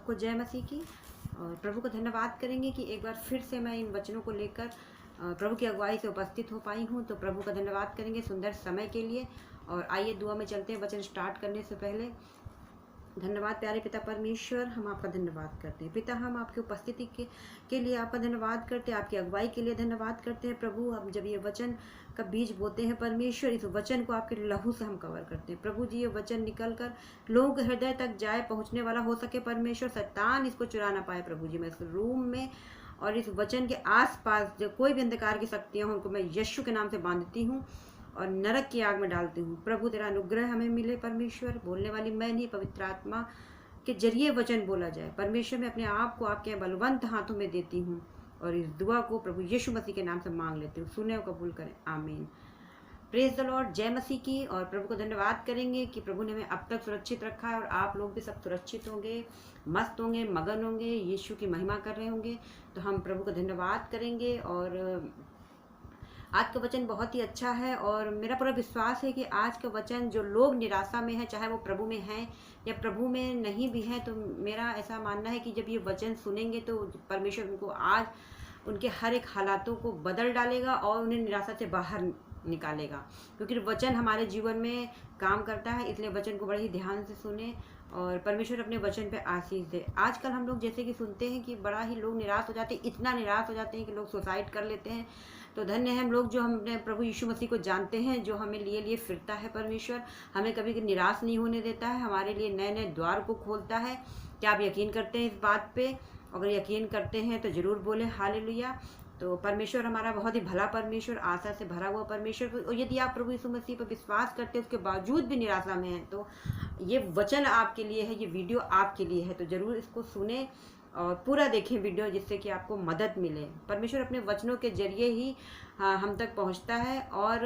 सबको जय मसीह की। और प्रभु का धन्यवाद करेंगे कि एक बार फिर से मैं इन वचनों को लेकर प्रभु की अगुवाई से उपस्थित हो पाई हूँ। तो प्रभु का धन्यवाद करेंगे सुंदर समय के लिए। और आइए दुआ में चलते हैं वचन स्टार्ट करने से पहले। धन्यवाद प्यारे पिता परमेश्वर, हम आपका धन्यवाद करते हैं। पिता, हम आपकी उपस्थिति के लिए आपका धन्यवाद करते हैं, आपकी अगुवाई के लिए धन्यवाद करते हैं। प्रभु, हम जब ये वचन का बीज बोते हैं परमेश्वर, इस वचन को आपके लहू से हम कवर करते हैं। प्रभु जी, ये वचन निकल कर लोगों के हृदय तक जाए, पहुंचने वाला हो सके परमेश्वर। शैतान इसको चुरा ना पाए। प्रभु जी, मैं इस रूम में और इस वचन के आसपास जो कोई भी अंधकार की शक्तियाँ हों, उनको मैं यीशु के नाम से बांधती हूँ और नरक की आग में डालती हूँ। प्रभु, तेरा अनुग्रह हमें मिले परमेश्वर। बोलने वाली मैं नहीं, पवित्र आत्मा के जरिए वचन बोला जाए परमेश्वर। मैं अपने आप को आपके बलवंत हाथों में देती हूँ और इस दुआ को प्रभु यीशु मसीह के नाम से मांग लेती हूँ। सुने और कबूल करें, आमीन। प्रेज द लॉर्ड, जय मसीह की। और प्रभु को धन्यवाद करेंगे कि प्रभु ने हमें अब तक सुरक्षित रखा है और आप लोग भी सब सुरक्षित होंगे, मस्त होंगे, मगन होंगे, यीशु की महिमा कर रहे होंगे। तो हम प्रभु को धन्यवाद करेंगे। और आज का वचन बहुत ही अच्छा है और मेरा पूरा विश्वास है कि आज का वचन जो लोग निराशा में हैं, चाहे वो प्रभु में हैं या प्रभु में नहीं भी हैं, तो मेरा ऐसा मानना है कि जब ये वचन सुनेंगे तो परमेश्वर उनको आज उनके हर एक हालातों को बदल डालेगा और उन्हें निराशा से बाहर निकालेगा, क्योंकि वचन हमारे जीवन में काम करता है। इसलिए वचन को बड़े ही ध्यान से सुने और परमेश्वर अपने वचन पे आशीष दे। आजकल हम लोग जैसे कि सुनते हैं कि बड़ा ही लोग निराश हो जाते हैं, इतना निराश हो जाते हैं कि लोग सुसाइड कर लेते हैं। तो धन्य है हम लोग जो हमने प्रभु यीशु मसीह को जानते हैं, जो हमें लिए लिए फिरता है परमेश्वर, हमें कभी निराश नहीं होने देता है, हमारे लिए नए नए द्वार को खोलता है। क्या आप यकीन करते हैं इस बात पे? अगर यकीन करते हैं तो ज़रूर बोले हालेलुया। तो परमेश्वर हमारा बहुत ही भला परमेश्वर, आशा से भरा हुआ परमेश्वर। और यदि आप प्रभु यीशु मसीह पर विश्वास करते हैं, उसके बावजूद भी निराशा में हैं, तो ये वचन आपके लिए है, ये वीडियो आपके लिए है। तो ज़रूर इसको सुने और पूरा देखें वीडियो, जिससे कि आपको मदद मिले। परमेश्वर अपने वचनों के जरिए ही हम तक पहुंचता है और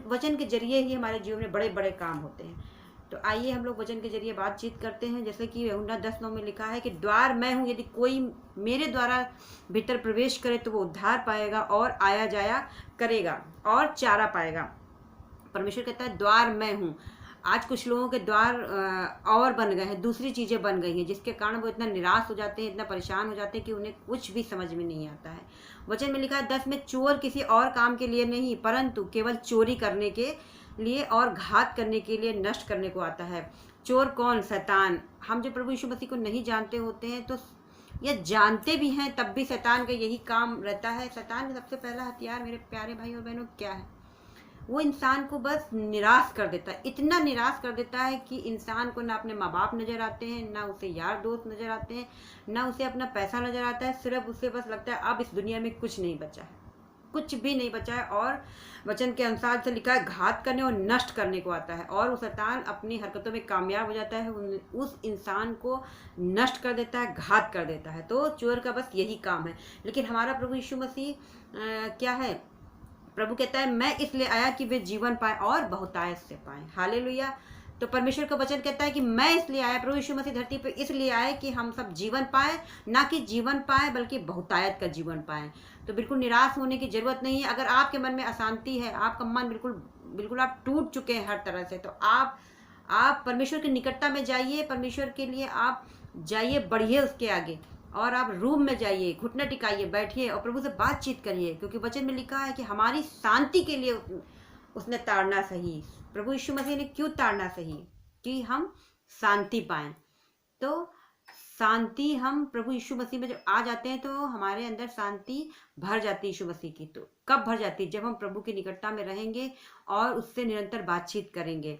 वचन के जरिए ही हमारे जीवन में बड़े बड़े काम होते हैं। तो आइए हम लोग वचन के जरिए बातचीत करते हैं। जैसे कि यूहन्ना 10:9 में लिखा है कि द्वार मैं हूँ, यदि कोई मेरे द्वारा भीतर प्रवेश करे तो वो उद्धार पाएगा और आया जाया करेगा और चारा पाएगा। परमेश्वर कहता है द्वार मैं हूँ। आज कुछ लोगों के द्वार और बन गए हैं, दूसरी चीज़ें बन गई हैं, जिसके कारण वो इतना निराश हो जाते हैं, इतना परेशान हो जाते हैं कि उन्हें कुछ भी समझ में नहीं आता है। वचन में लिखा है 10 में, चोर किसी और काम के लिए नहीं परंतु केवल चोरी करने के लिए और घात करने के लिए, नष्ट करने को आता है। चोर कौन? शैतान। हम जो प्रभु यीशु मसीह को नहीं जानते होते हैं, तो या जानते भी हैं तब भी शैतान का यही काम रहता है। शैतान का सबसे पहला हथियार मेरे प्यारे भाई और बहनों क्या है? वो इंसान को बस निराश कर देता है, इतना निराश कर देता है कि इंसान को ना अपने माँ बाप नज़र आते हैं, ना उसे यार दोस्त नज़र आते हैं, ना उसे अपना पैसा नज़र आता है। सिर्फ उसे बस लगता है अब इस दुनिया में कुछ नहीं बचा है, कुछ भी नहीं बचा है। और वचन के अनुसार से लिखा है घात करने और नष्ट करने को आता है। और वो शैतान अपनी हरकतों में कामयाब हो जाता है, उस इंसान को नष्ट कर देता है, घात कर देता है। तो चोर का बस यही काम है। लेकिन हमारा प्रभु यीशु मसीह क्या है? प्रभु कहता है मैं इसलिए आया कि वे जीवन पाए और बहुतायत से पाए। हालेलुया। तो परमेश्वर का वचन कहता है कि मैं इसलिए आया, प्रभु यीशु मसीह धरती पर इसलिए आए कि हम सब जीवन पाए, ना कि जीवन पाए बल्कि बहुतायत का जीवन पाए। तो बिल्कुल निराश होने की जरूरत नहीं है। अगर आपके मन में अशांति है, आपका मन बिल्कुल आप टूट चुके हैं हर तरह से, तो आप परमेश्वर की निकटता में जाइए, परमेश्वर के लिए आप जाइए, बढ़िए उसके आगे, और आप रूम में जाइए, घुटने टिकाइए, बैठिए और प्रभु से बातचीत करिए। क्योंकि वचन में लिखा है कि हमारी शांति के लिए उसने ताड़ना सही। प्रभु यीशु मसीह ने क्यों ताड़ना सही? कि हम शांति पाएं। तो शांति हम प्रभु यीशु मसीह में जब आ जाते हैं तो हमारे अंदर शांति भर जाती है यीशु मसीह की। तो कब भर जाती है? जब हम प्रभु की निकटता में रहेंगे और उससे निरंतर बातचीत करेंगे।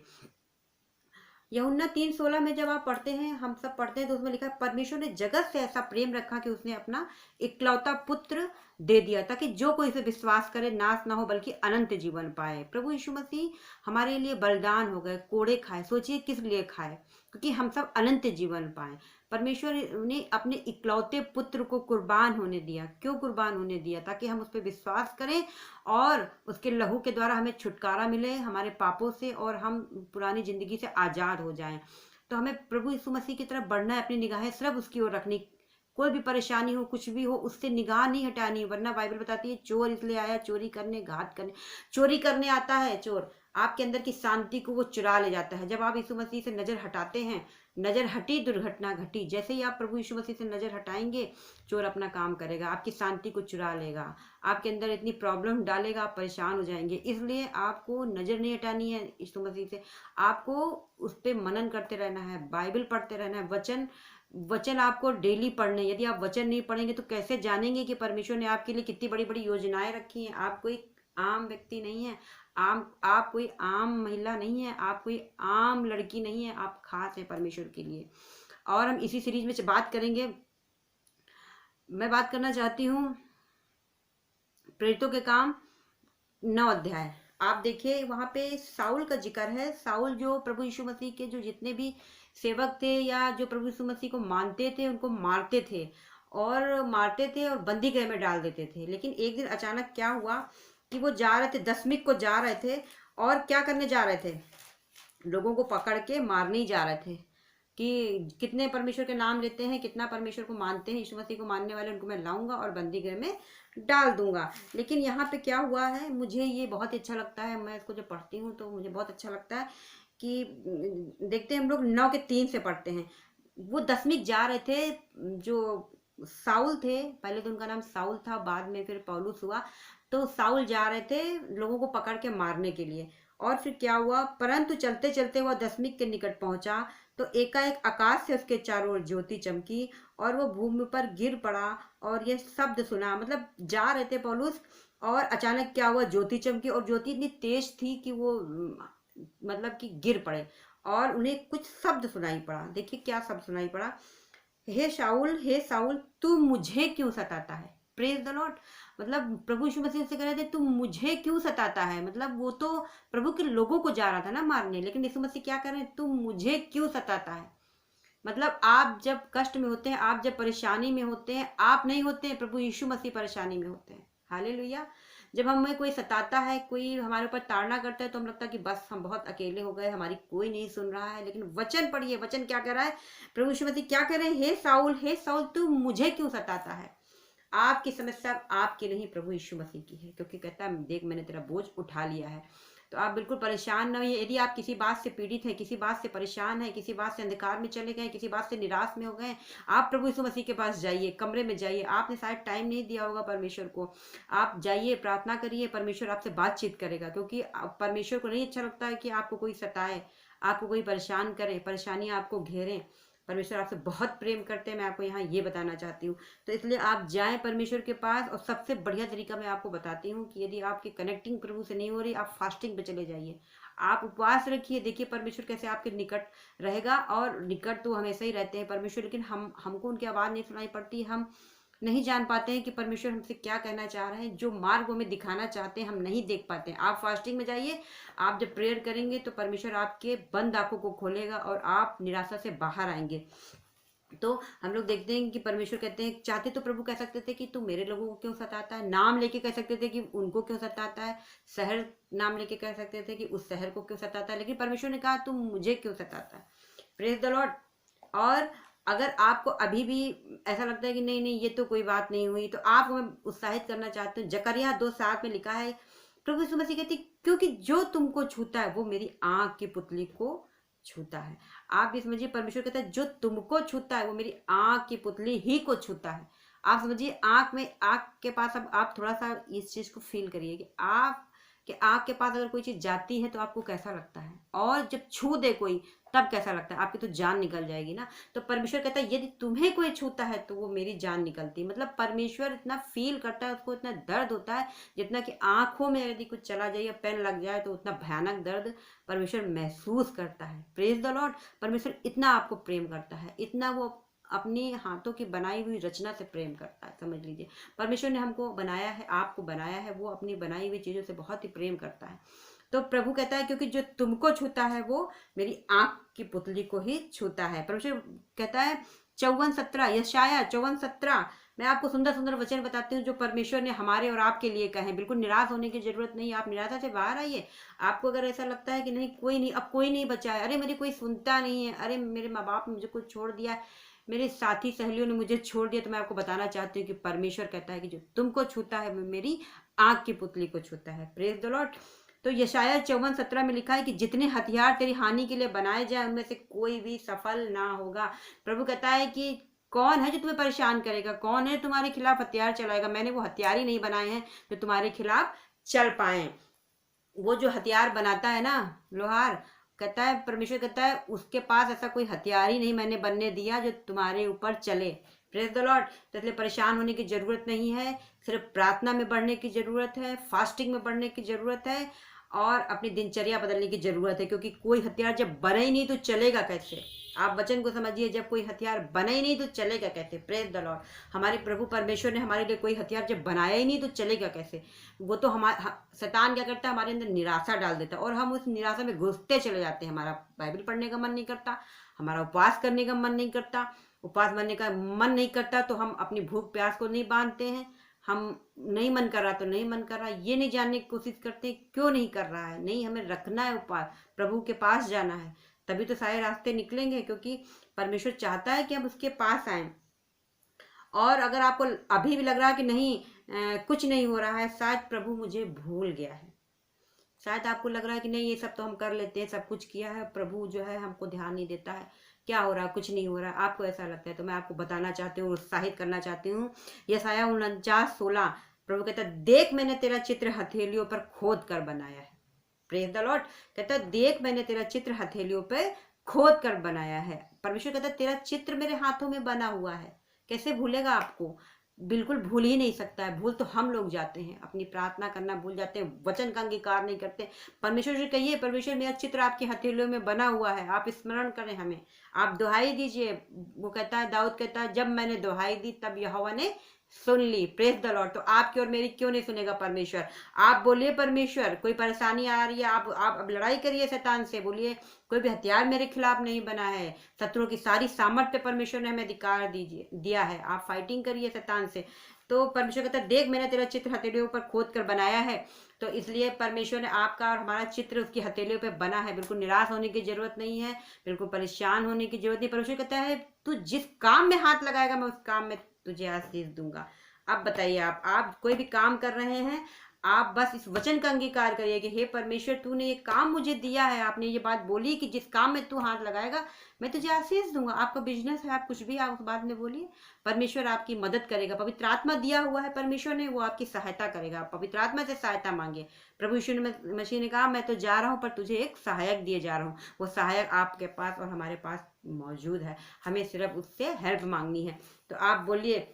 यूहन्ना 3:16 में जब आप पढ़ते हैं, हम सब पढ़ते हैं, तो उसमें लिखा है परमेश्वर ने जगत से ऐसा प्रेम रखा कि उसने अपना इकलौता पुत्र दे दिया, ताकि जो कोई इसे विश्वास करे नाश ना हो बल्कि अनंत जीवन पाए। प्रभु यीशु मसीह हमारे लिए बलिदान हो गए, कोड़े खाए। सोचिए किस लिए खाए? क्योंकि हम सब अनंत जीवन पाए। परमेश्वर ने अपने इकलौते पुत्र को कुर्बान होने दिया। क्यों कुर्बान होने दिया? ताकि हम उस पर विश्वास करें और उसके लहू के द्वारा हमें छुटकारा मिले हमारे पापों से और हम पुरानी जिंदगी से आज़ाद हो जाएं। तो हमें प्रभु यीशु मसीह की तरफ बढ़ना है, अपनी निगाहें सिर्फ उसकी ओर रखनी। कोई भी परेशानी हो, कुछ भी हो, उससे निगाह नहीं हटानी, वरना बाइबल बताती है चोर इसलिए आया चोरी करने, घात करने। चोरी करने आता है चोर, आपके अंदर की शांति को वो चुरा ले जाता है। जब आप यीशु मसीह से नज़र हटाते हैं, नज़र हटी दुर्घटना घटी। जैसे ही आप प्रभु यीशु मसीह से नज़र हटाएंगे, चोर अपना काम करेगा, आपकी शांति को चुरा लेगा, आपके अंदर इतनी प्रॉब्लम डालेगा, आप परेशान हो जाएंगे। इसलिए आपको नज़र नहीं हटानी है यीशु मसीह से, आपको उस पर मनन करते रहना है, बाइबल पढ़ते रहना है, वचन वचन आपको डेली पढ़ने। यदि आप वचन नहीं पढ़ेंगे तो कैसे जानेंगे कि परमेश्वर ने आपके लिए कितनी बड़ी बड़ी योजनाएं रखी हैं। आप कोई आम व्यक्ति नहीं है, आप कोई आम महिला नहीं है, आप कोई आम लड़की नहीं है, आप खास हैं परमेश्वर के लिए। और हम इसी सीरीज में बात करेंगे। मैं बात करना चाहती हूँ प्रेरितों के काम 9 अध्याय। आप देखिए वहां पे साउल का जिक्र है। साउल जो प्रभु यीशु मसीह के जो जितने भी सेवक थे या जो प्रभु यीशु मसीह को मानते थे, उनको मारते थे और बंदी गृह में डाल देते थे। लेकिन एक दिन अचानक क्या हुआ कि वो जा रहे थे, दसमिक को जा रहे थे, और क्या करने जा रहे थे, लोगों को पकड़ के मारने ही जा रहे थे कि कितने परमेश्वर के नाम लेते हैं, कितना परमेश्वर को मानते हैं, यीशु मसीह को मानने वाले उनको मैं लाऊंगा और बंदी गृह में डाल दूंगा। लेकिन यहाँ पे क्या हुआ है, मुझे ये बहुत अच्छा लगता है, मैं इसको जब पढ़ती हूँ तो मुझे बहुत अच्छा लगता है कि देखते हैं हम लोग 9:3 से पढ़ते हैं। वो दसमिक जा रहे थे, जो साउल थे, पहले तो उनका नाम साउल था, बाद में फिर पौलुस हुआ। तो साउल जा रहे थे लोगों को पकड़ के मारने के लिए। और फिर क्या हुआ, परंतु चलते चलते वह दसमिक के निकट पहुंचा तो एकाएक आकाश से उसके चारों ओर ज्योति चमकी और वो भूमि पर गिर पड़ा और यह शब्द सुना। मतलब जा रहे थे पौलुस और अचानक क्या हुआ, ज्योति चमकी और ज्योति इतनी तेज थी कि वो मतलब कि गिर पड़े और उन्हें कुछ शब्द सुनाई पड़ा। देखिए क्या शब्द सुनाई पड़ा, हे साउल तू मुझे क्यों सताता है। Praise the Lord. मतलब प्रभु यीशु मसीह से कह रहे थे तू मुझे क्यों सताता है। मतलब वो तो प्रभु के लोगों को जा रहा था ना मारने, लेकिन यीशु मसीह क्या कर रहे हैं, तू मुझे क्यों सताता है। मतलब आप जब कष्ट में होते हैं, आप जब परेशानी में होते हैं, आप नहीं होते हैं, प्रभु यीशु मसीह परेशानी में होते हैं। हालेलुया। जब हमें कोई सताता है, कोई हमारे ऊपर ताड़ना करता है, तो हम लगता है कि बस हम बहुत अकेले हो गए, हमारी कोई नहीं सुन रहा है। लेकिन वचन पढ़िए, वचन क्या कह रहा है, प्रभु यीशु मसीह क्या कह रहे हैं, हे साउल तू मुझे क्यों सताता है। आपकी समस्या आपकी नहीं, प्रभु यीशु मसीह की है, क्योंकि कहता है देख मैंने तेरा बोझ उठा लिया है। तो आप बिल्कुल परेशान न होइए। यदि आप किसी बात से पीड़ित हैं, किसी बात से परेशान हैं, किसी बात से अंधकार में चले गए, किसी बात से निराश में हो गए, आप प्रभु यीशु मसीह के पास जाइए, कमरे में जाइए। आपने शायद टाइम नहीं दिया होगा परमेश्वर को, आप जाइए, प्रार्थना करिए, परमेश्वर आपसे बातचीत करेगा। क्योंकि परमेश्वर को नहीं अच्छा लगता है कि आपको कोई सताए, आपको कोई परेशान करे, परेशानी आपको घेरे। परमेश्वर आपसे बहुत प्रेम करते हैं, मैं आपको यहाँ ये बताना चाहती हूँ। तो इसलिए आप जाएं परमेश्वर के पास। और सबसे बढ़िया तरीका मैं आपको बताती हूँ कि यदि आपकी कनेक्टिंग प्रभु से नहीं हो रही, आप फास्टिंग पे चले जाइए, आप उपवास रखिए। देखिए परमेश्वर कैसे आपके निकट रहेगा। और निकट तो हमेशा ही रहते हैं परमेश्वर, लेकिन हमको उनकी आवाज़ नहीं सुनाई पड़ती, हम नहीं जान पाते हैं कि परमेश्वर हमसे क्या कहना चाह रहे हैं। जो मार्ग हमें दिखाना चाहते हैं हम नहीं देख पाते हैं। आप फास्टिंग में जाइए, आप जब प्रेयर करेंगे तो परमेश्वर आपके बंद आंखों को खोलेगा और आप निराशा से बाहर आएंगे। तो हम लोग देखते हैं कि परमेश्वर कहते हैं, चाहते तो प्रभु कह सकते थे कि तू मेरे लोगों को क्यों सताता है, नाम लेके कह सकते थे कि उनको क्यों सताता है, शहर नाम लेके कह सकते थे कि उस शहर को क्यों सताता है, लेकिन परमेश्वर ने कहा तू मुझे क्यों सताता है। Praise the Lord. और अगर आपको अभी भी ऐसा लगता है कि नहीं नहीं ये तो कोई बात नहीं हुई, तो आप हमें उत्साहित करना चाहते हो। जकरिया 2:7 में लिखा है, प्रभु यीशु मसीह कहती क्योंकि जो तुमको छूता है वो मेरी आंख की पुतली को छूता है। आप भी समझिए, परमेश्वर कहता है जो तुमको छूता है वो मेरी आंख की पुतली ही को छूता है। आप समझिए, आंख के पास, अब आप थोड़ा सा इस चीज को फील करिए कि आंख के पास अगर कोई चीज जाती है तो आपको कैसा लगता है, और जब छू दे कोई तब कैसा लगता है, आपकी तो जान निकल जाएगी ना। तो परमेश्वर कहता है यदि तुम्हें कोई छूता है तो वो मेरी जान निकलती है। मतलब परमेश्वर इतना फील करता है, उसको इतना दर्द होता है जितना कि आंखों में यदि कुछ चला जाए या पेन लग जाए तो उतना भयानक दर्द परमेश्वर महसूस करता है। Praise the Lord. परमेश्वर इतना आपको प्रेम करता है, इतना वो अपनी हाथों की बनाई हुई रचना से प्रेम करता है। समझ लीजिए, परमेश्वर ने हमको बनाया है, आपको बनाया है, वो अपनी बनाई हुई चीजों से बहुत ही प्रेम करता है। तो प्रभु कहता है क्योंकि जो तुमको छूता है वो मेरी आंख की पुतली को ही छूता है। परमेश्वर कहता है 54:17, यशाया 54:17। मैं आपको सुंदर सुंदर वचन बताती हूँ जो परमेश्वर ने हमारे और आपके लिए कहे। बिल्कुल निराश होने की जरूरत नहीं, आप निराशा से बाहर आइए। आपको अगर ऐसा लगता है कि नहीं कोई नहीं, अब कोई नहीं बचा है, अरे मेरी कोई सुनता नहीं है, अरे मेरे माँ बाप ने मुझे कुछ छोड़ दिया है, मेरे साथी सहेलियों ने मुझे छोड़ दिया, तो मैं आपको बताना चाहती हूँ कि परमेश्वर कहता है कि जो तुमको छूता है वो मेरी आंख की पुतली को छूता है। Praise the Lord. तो यशाया 54:17 में लिखा है कि जितने हथियार तेरी हानि के लिए बनाए जाए उनमें से कोई भी सफल ना होगा। प्रभु कहता है कि कौन है जो तुम्हें परेशान करेगा, कौन है तुम्हारे खिलाफ हथियार चलाएगा। मैंने वो हथियार ही नहीं बनाए हैं जो तुम्हारे खिलाफ चल पाए। वो जो हथियार बनाता है ना, लोहार, कहता है, परमेश्वर कहता है उसके पास ऐसा कोई हथियार ही नहीं मैंने बनने दिया जो तुम्हारे ऊपर चले। Praise the Lord. तो इसलिए परेशान होने की जरूरत नहीं है, सिर्फ प्रार्थना में बढ़ने की जरूरत है, फास्टिंग में बढ़ने की जरूरत है और अपनी दिनचर्या बदलने की जरूरत है। क्योंकि कोई हथियार जब बने ही नहीं तो चलेगा कैसे। आप वचन को समझिए, जब कोई हथियार बने ही नहीं तो चलेगा कैसे। Praise the Lord. हमारे प्रभु परमेश्वर ने हमारे लिए कोई हथियार जब बनाया ही नहीं तो चलेगा कैसे। वो तो हमारा शैतान क्या करता है, हमारे अंदर निराशा डाल देता है और हम उस निराशा में घुसते चले जाते हैं। हमारा बाइबल पढ़ने का मन नहीं करता, हमारा उपवास करने का मन नहीं करता, उपवास बनने का मन नहीं करता तो हम अपनी भूख प्यास को नहीं बांधते हैं। हम नहीं मन कर रहा तो नहीं मन कर रहा, ये नहीं जानने की कोशिश करते क्यों नहीं कर रहा है। नहीं, हमें रखना है उपवास, प्रभु के पास जाना है, तभी तो सारे रास्ते निकलेंगे। क्योंकि परमेश्वर चाहता है कि हम उसके पास आए। और अगर आपको अभी भी लग रहा है कि नहीं कुछ नहीं हो रहा है, शायद प्रभु मुझे भूल गया है। शायद आपको लग रहा है कि नहीं, ये सब तो हम कर लेते हैं, सब कुछ किया है, प्रभु जो है हमको ध्यान नहीं देता है, क्या हो रहा है, कुछ नहीं हो रहा है, आपको ऐसा लगता है। तो मैं आपको बताना चाहती हूँ, उत्साहित करना चाहती हूँ। यशाया 49:16 प्रभु कहता है, देख मैंने तेरा चित्र हथेलियों पर खोद कर बनाया है। Praise the Lord. कहता है, देख मैंने तेरा चित्र हथेलियों पे खोद कर बनाया है। परमेश्वर कहता है, तेरा चित्र मेरे हाथों में बना हुआ है। कैसे भूलेगा आपको, बिल्कुल भूल ही नहीं सकता है। भूल तो हम लोग जाते हैं, अपनी प्रार्थना करना भूल जाते हैं, वचन का अंगीकार नहीं करते। परमेश्वर से कहिए, परमेश्वर मेरा चित्र आपकी हथेलियों में बना हुआ है, आप स्मरण करें हमें, आप दुहाई दीजिए। वो कहता है, दाऊद कहता है, जब मैंने दुहाई दी तब यहोवा ने सुन ली। Praise the Lord. तो आपकी और मेरी क्यों नहीं सुनेगा परमेश्वर। आप बोलिए, परमेश्वर कोई परेशानी आ रही है, आप अब लड़ाई करिए शैतान से, बोलिए कोई भी हथियार मेरे खिलाफ नहीं बना है। शत्रुओं की सारी सामर्थ्य परमेश्वर ने हमें अधिकार दिया है, आप फाइटिंग करिए शैतान से। तो परमेश्वर कहता है, देख मैंने तेरा चित्र हथेलियों पर खोद कर बनाया है। तो इसलिए परमेश्वर ने आपका और हमारा चित्र उसकी हथेलियों पे बना है। बिल्कुल निराश होने की जरूरत नहीं है, बिल्कुल परेशान होने की जरूरत नहीं। परमेश्वर कहता है, तू जिस काम में हाथ लगाएगा मैं उस काम में तुझे आशीष दूंगा। अब बताइए, आप कोई भी काम कर रहे हैं, आप बस इस वचन का अंगीकार करिए कि हे परमेश्वर, तूने ये काम मुझे दिया है, आपने ये बात बोली कि जिस काम में तू हाथ लगाएगा मैं तुझे आशीष दूंगा। आपका बिजनेस है, आप कुछ भी आप उस बात में बोलिए, परमेश्वर आपकी मदद करेगा। पवित्र आत्मा दिया हुआ है परमेश्वर ने, वो आपकी सहायता करेगा। आप पवित्र आत्मा से सहायता मांगे। प्रभु यीशु मसीह ने कहा, मैं तो जा रहा हूँ पर तुझे एक सहायक दिए जा रहा हूँ। वो सहायक आपके पास और हमारे पास मौजूद है, हमें सिर्फ उससे हेल्प मांगनी है। तो आप बोलिए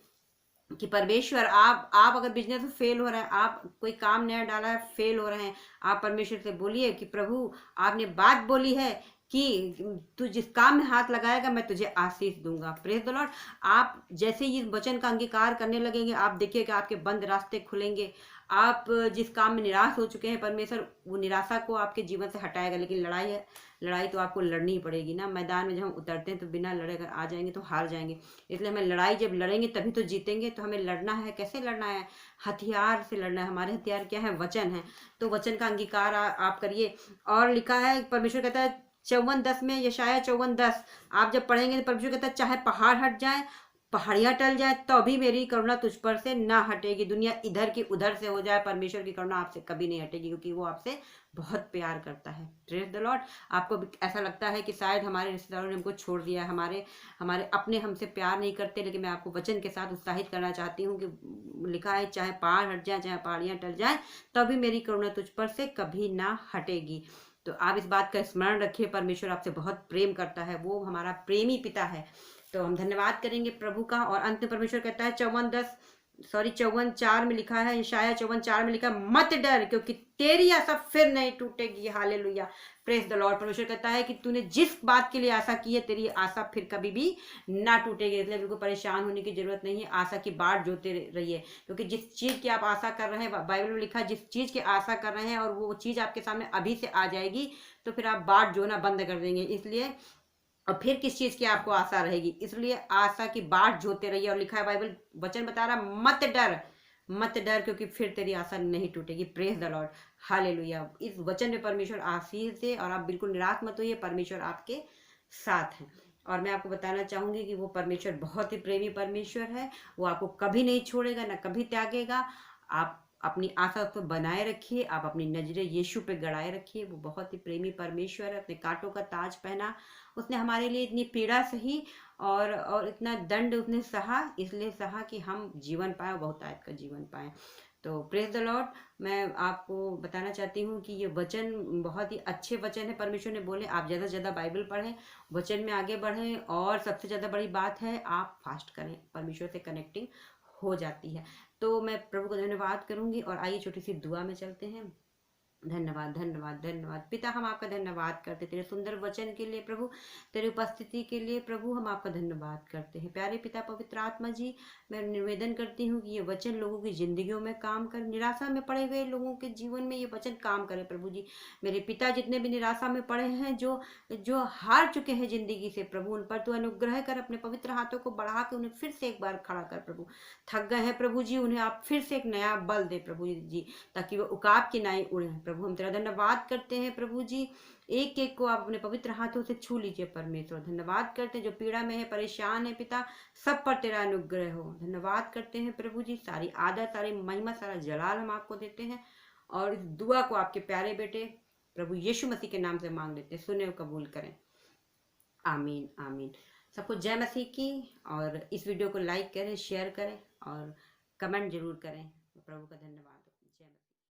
कि परमेश्वर, आप अगर बिजनेस में फेल हो रहे हैं, आप कोई काम नया डाला है फेल हो रहे हैं, आप परमेश्वर से बोलिए कि प्रभु आपने बात बोली है कि तू जिस काम में हाथ लगाएगा मैं तुझे आशीष दूंगा। Praise the Lord. आप जैसे ही इस वचन का अंगीकार करने लगेंगे, आप देखिएगा आपके बंद रास्ते खुलेंगे। आप जिस काम में निराश हो चुके हैं, परमेश्वर वो निराशा को आपके जीवन से हटाएगा। लेकिन लड़ाई है, लड़ाई तो आपको लड़नी ही पड़ेगी ना। मैदान में जब हम उतरते हैं तो बिना लड़े अगर आ जाएंगे तो हार जाएंगे। इसलिए हमें लड़ाई जब लड़ेंगे तभी तो जीतेंगे। तो हमें लड़ना है, कैसे लड़ना है, हथियार से लड़ना है। हमारे हथियार क्या है, वचन है। तो वचन का अंगीकार आप करिए। और लिखा है, परमेश्वर कहता है 54:10 में, यशाया 54:10 आप जब पढ़ेंगे तो परमेश्वर कहता है, चाहे पहाड़ हट जाए, पहाड़ियां टल जाए, तो भी मेरी करुणा तुझ पर से ना हटेगी। दुनिया इधर की उधर से हो जाए, परमेश्वर की करुणा आपसे कभी नहीं हटेगी, क्योंकि वो आपसे बहुत प्यार करता है। Praise the Lord. आपको भी ऐसा लगता है कि शायद हमारे रिश्तेदारों ने हमको छोड़ दिया है, हमारे अपने हमसे प्यार नहीं करते, लेकिन मैं आपको वचन के साथ उत्साहित करना चाहती हूँ कि लिखा है, चाहे पहाड़ हट जाए, चाहे पहाड़ियाँ टल जाए, तभी मेरी करुणा तुझ पर से कभी ना हटेगी। तो आप इस बात का स्मरण रखिए, परमेश्वर आपसे बहुत प्रेम करता है, वो हमारा प्रेमी पिता है। तो हम धन्यवाद करेंगे प्रभु का। और अंत में परमेश्वर कहता है 54:4 में लिखा है, यशाया 54:4 में लिखा है, मत डर क्योंकि तेरी आशा फिर नहीं टूटेगी। हालेलुया। Praise the Lord. परमेश्वर कहता है कि तूने जिस बात के लिए आशा की है, तेरी आशा फिर कभी भी ना टूटेगी। इसलिए बिल्कुल परेशान होने की जरूरत नहीं है, आशा की बाट जोते रहिए। क्योंकि जिस चीज की आप आशा कर रहे हैं, बाइबल में लिखा है, जिस चीज की आशा कर रहे हैं और वो चीज आपके सामने अभी से आ जाएगी, तो फिर आप बाट जोना बंद कर देंगे। इसलिए और फिर किस चीज की आपको आशा रहेगी, इसलिए आशा की बाट जोते रहिए। और लिखा है, बाइबल वचन बता रहा, मत डर, मत डर क्योंकि फिर तेरी आशा नहीं टूटेगी। Praise the Lord. हालेलुया। इस वचन में परमेश्वर आशीष दे और आप बिल्कुल निराश मत होइए, परमेश्वर आपके साथ है। और मैं आपको बताना चाहूंगी कि वो परमेश्वर बहुत ही प्रेमी परमेश्वर है, वो आपको कभी नहीं छोड़ेगा, ना कभी त्यागेगा। आप अपनी आशा उस पर बनाए रखिए, आप अपनी नजरें यीशु पे गड़ाए रखिए। वो बहुत ही प्रेमी परमेश्वर है, अपने कांटों का ताज पहना, उसने हमारे लिए इतनी पीड़ा सही और इतना दंड उसने सहा, इसलिए सहा कि हम जीवन पाए, बहुतायत का जीवन पाए। तो प्रेज द लॉर्ड। मैं आपको बताना चाहती हूँ कि ये वचन बहुत ही अच्छे वचन है। परमेश्वर ने बोले आप ज़्यादा से ज़्यादा बाइबल पढ़ें, वचन में आगे बढ़ें, और सबसे ज़्यादा बड़ी बात है आप फास्ट करें, परमेश्वर से कनेक्टिंग हो जाती है। तो मैं प्रभु को धन्यवाद करूंगी, और आइए छोटी सी दुआ में चलते हैं। धन्यवाद धन्यवाद धन्यवाद पिता, हम आपका धन्यवाद करते तेरे सुंदर वचन के लिए प्रभु, तेरी उपस्थिति के लिए प्रभु, हम आपका धन्यवाद करते हैं। प्यारे पिता पवित्र आत्मा जी, मैं निवेदन करती हूँ कि ये वचन लोगों की जिंदगियों में काम कर, निराशा में पड़े हुए लोगों के जीवन में ये वचन काम करे प्रभु जी। मेरे पिता जितने भी निराशा में पड़े हैं, जो जो हार चुके हैं जिंदगी से प्रभु, उन पर तू अनुग्रह कर, अपने पवित्र हाथों को बढ़ा के उन्हें फिर से एक बार खड़ा कर प्रभु। थक गए हैं प्रभु जी, उन्हें आप फिर से एक नया बल दे प्रभु जी, ताकि वो उकाब की नाई उड़े। प्रभु हम तेरा धन्यवाद करते हैं प्रभु जी, एक एक को आप अपने पवित्र हाथों से छू लीजिए परमेश्वर। धन्यवाद करते हैं जो पीड़ा में है, परेशान है पिता, सब पर तेरा अनुग्रह हो। धन्यवाद करते हैं प्रभु जी, सारी आदर, सारी महिमा, सारा जलाल हम आपको देते हैं, और इस दुआ को आपके प्यारे बेटे प्रभु यीशु मसीह के नाम से मांग लेते हैं, सुने और कबूल करें। आमीन आमीन। सबको जय मसीह की। और इस वीडियो को लाइक करें, शेयर करें और कमेंट जरूर करें। प्रभु का धन्यवाद।